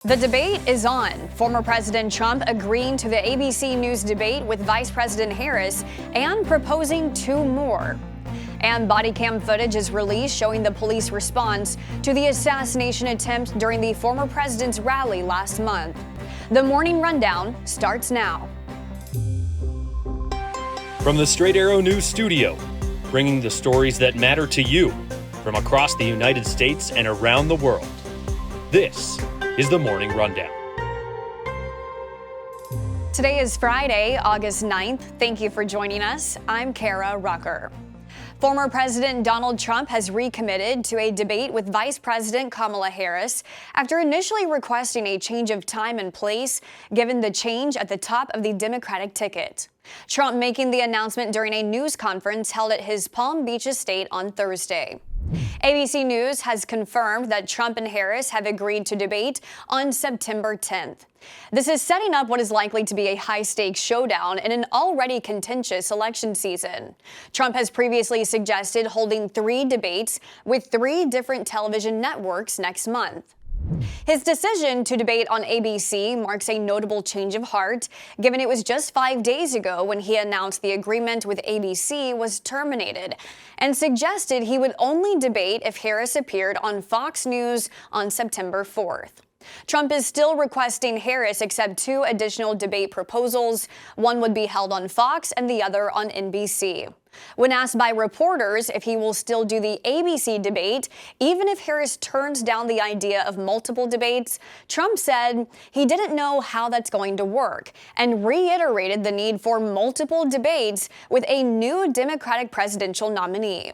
The debate is on. Former President Trump agreeing to the ABC News debate with Vice President Harris and proposing two more. And body cam footage is released showing the police response to the assassination attempt during the former president's rally last month. The Morning Rundown starts now. From the Straight Arrow News Studio, bringing the stories that matter to you from across the United States and around the world. This is the Morning Rundown. Today is Friday, August 9th. Thank you for joining us. I'm Kara Rucker. Former President Donald Trump has recommitted to a debate with Vice President Kamala Harris after initially requesting a change of time and place given the change at the top of the Democratic ticket. Trump making the announcement during a news conference held at his Palm Beach estate on Thursday. ABC News has confirmed that Trump and Harris have agreed to debate on September 10th. This is setting up what is likely to be a high-stakes showdown in an already contentious election season. Trump has previously suggested holding 3 debates with 3 different television networks next month. His decision to debate on ABC marks a notable change of heart, given it was just 5 days ago when he announced the agreement with ABC was terminated and suggested he would only debate if Harris appeared on Fox News on September 4th. Trump is still requesting Harris accept 2 additional debate proposals. One would be held on Fox and the other on NBC. When asked by reporters if he will still do the ABC debate, even if Harris turns down the idea of multiple debates, Trump said he didn't know how that's going to work and reiterated the need for multiple debates with a new Democratic presidential nominee.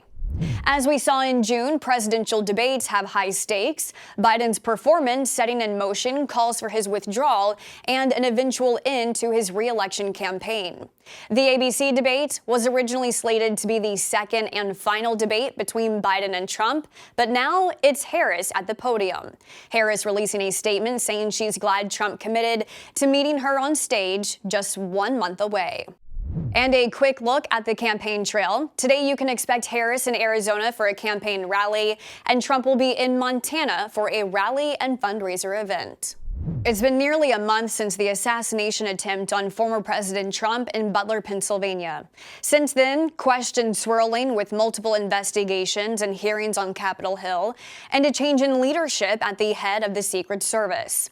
As we saw in June, presidential debates have high stakes. Biden's performance setting in motion calls for his withdrawal and an eventual end to his re-election campaign. The ABC debate was originally slated to be the second and final debate between Biden and Trump, but now it's Harris at the podium. Harris releasing a statement saying she's glad Trump committed to meeting her on stage just 1 month away. And a quick look at the campaign trail. Today you can expect Harris in Arizona for a campaign rally, and Trump will be in Montana for a rally and fundraiser event. It's been nearly a month since the assassination attempt on former President Trump in Butler, Pennsylvania. Since then, questions swirling with multiple investigations and hearings on Capitol Hill, and a change in leadership at the head of the Secret Service.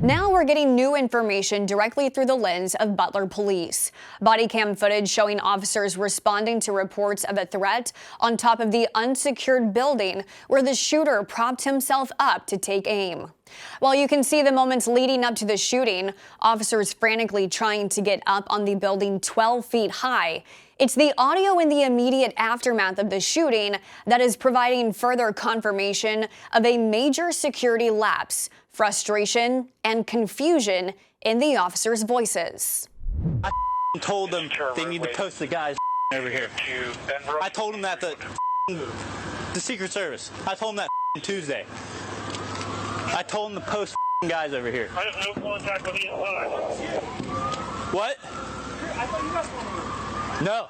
Now we're getting new information directly through the lens of Butler police. Body cam footage showing officers responding to reports of a threat on top of the unsecured building where the shooter propped himself up to take aim. While you can see the moments leading up to the shooting, officers frantically trying to get up on the building 12 feet high, it's the audio in the immediate aftermath of the shooting that is providing further confirmation of a major security lapse, frustration, and confusion in the officers' voices. I told them they need to post the guys over here. I told them that the Secret Service. I told them that Tuesday. I told them to post guys over here. I have no contact with the inside. What? I thought you guys were. No,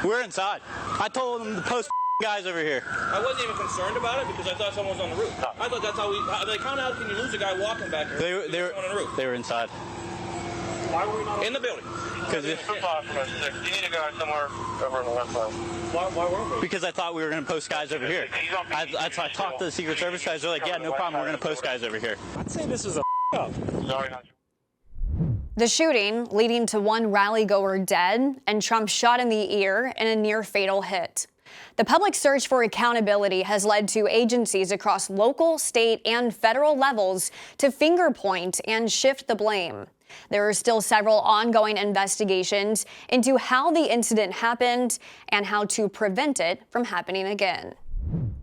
we're inside. I told them to post guys over here. I wasn't even concerned about it because I thought someone was on the roof. I thought that's how we. Like, how now can you lose a guy walking back here? They were on the roof. They were inside. Why were we not in the building? Because you need to go somewhere over on the left side. Why weren't we? Because I thought we were going to post guys over here. I talked to the Secret Service guys. They're like, yeah, no problem. We're going to post guys over here. I'd say this is a up. Sorry, not. The shooting leading to one rally-goer dead and Trump shot in the ear in a near-fatal hit. The public search for accountability has led to agencies across local, state, and federal levels to finger point and shift the blame. There are still several ongoing investigations into how the incident happened and how to prevent it from happening again.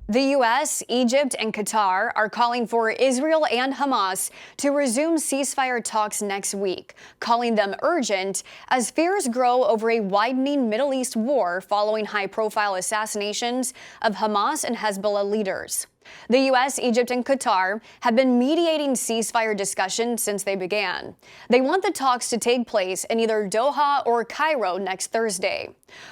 The U.S., Egypt, and Qatar are calling for Israel and Hamas to resume ceasefire talks next week, calling them urgent as fears grow over a widening Middle East war following high-profile assassinations of Hamas and Hezbollah leaders. The U.S., Egypt, and Qatar have been mediating ceasefire discussions since they began. They want the talks to take place in either Doha or Cairo next Thursday.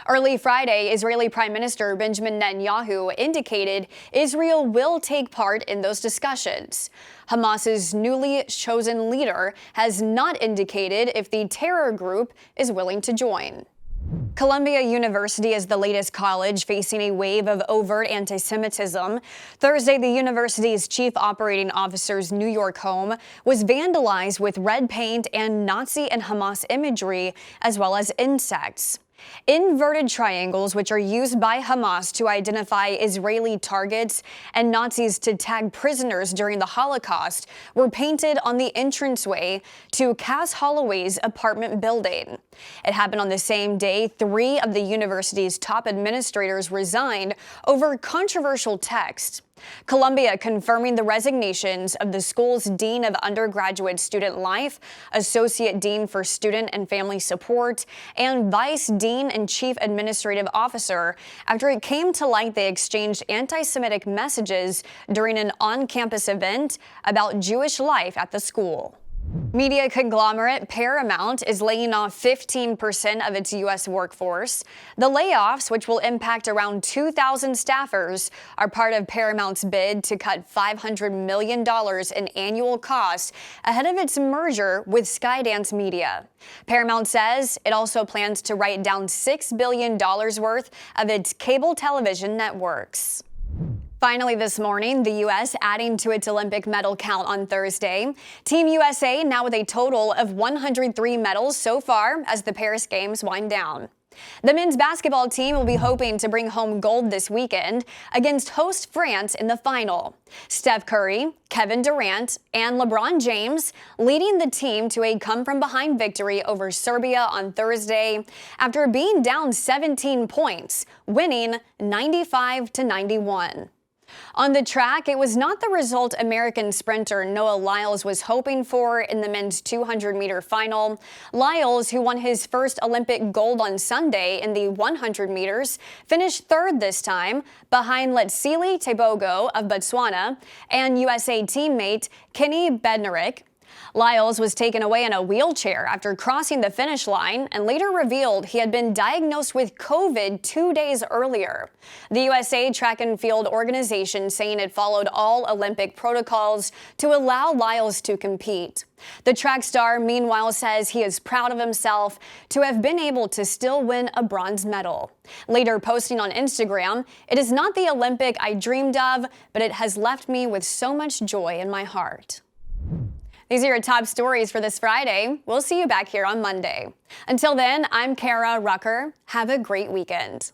Early Friday, Israeli Prime Minister Benjamin Netanyahu indicated Israel will take part in those discussions. Hamas's newly chosen leader has not indicated if the terror group is willing to join. Columbia University is the latest college facing a wave of overt anti-Semitism. Thursday, the university's chief operating officer's New York home was vandalized with red paint and Nazi and Hamas imagery, as well as insects. Inverted triangles, which are used by Hamas to identify Israeli targets and Nazis to tag prisoners during the Holocaust, were painted on the entranceway to Cass Holloway's apartment building. It happened on the same day 3 of the university's top administrators resigned over controversial text. Columbia confirming the resignations of the school's Dean of Undergraduate Student Life, Associate Dean for Student and Family Support, and Vice Dean and Chief Administrative Officer after it came to light they exchanged anti-Semitic messages during an on-campus event about Jewish life at the school. Media conglomerate Paramount is laying off 15% of its U.S. workforce. The layoffs, which will impact around 2,000 staffers, are part of Paramount's bid to cut $500 million in annual costs ahead of its merger with Skydance Media. Paramount says it also plans to write down $6 billion worth of its cable television networks. Finally this morning, the U.S. adding to its Olympic medal count on Thursday. Team USA now with a total of 103 medals so far as the Paris Games wind down. The men's basketball team will be hoping to bring home gold this weekend against host France in the final. Steph Curry, Kevin Durant, and LeBron James leading the team to a come-from-behind victory over Serbia on Thursday after being down 17 points, winning 95-91. On the track, it was not the result American sprinter Noah Lyles was hoping for in the men's 200-meter final. Lyles, who won his first Olympic gold on Sunday in the 100 meters, finished third this time, behind Letsile Tebogo of Botswana and USA teammate Kenny Bednarik. Lyles was taken away in a wheelchair after crossing the finish line and later revealed he had been diagnosed with COVID 2 days earlier. The USA Track and Field organization saying it followed all Olympic protocols to allow Lyles to compete. The track star, meanwhile, says he is proud of himself to have been able to still win a bronze medal. Later posting on Instagram, "It is not the Olympic I dreamed of, but it has left me with so much joy in my heart." These are your top stories for this Friday. We'll see you back here on Monday. Until then, I'm Kara Rucker. Have a great weekend.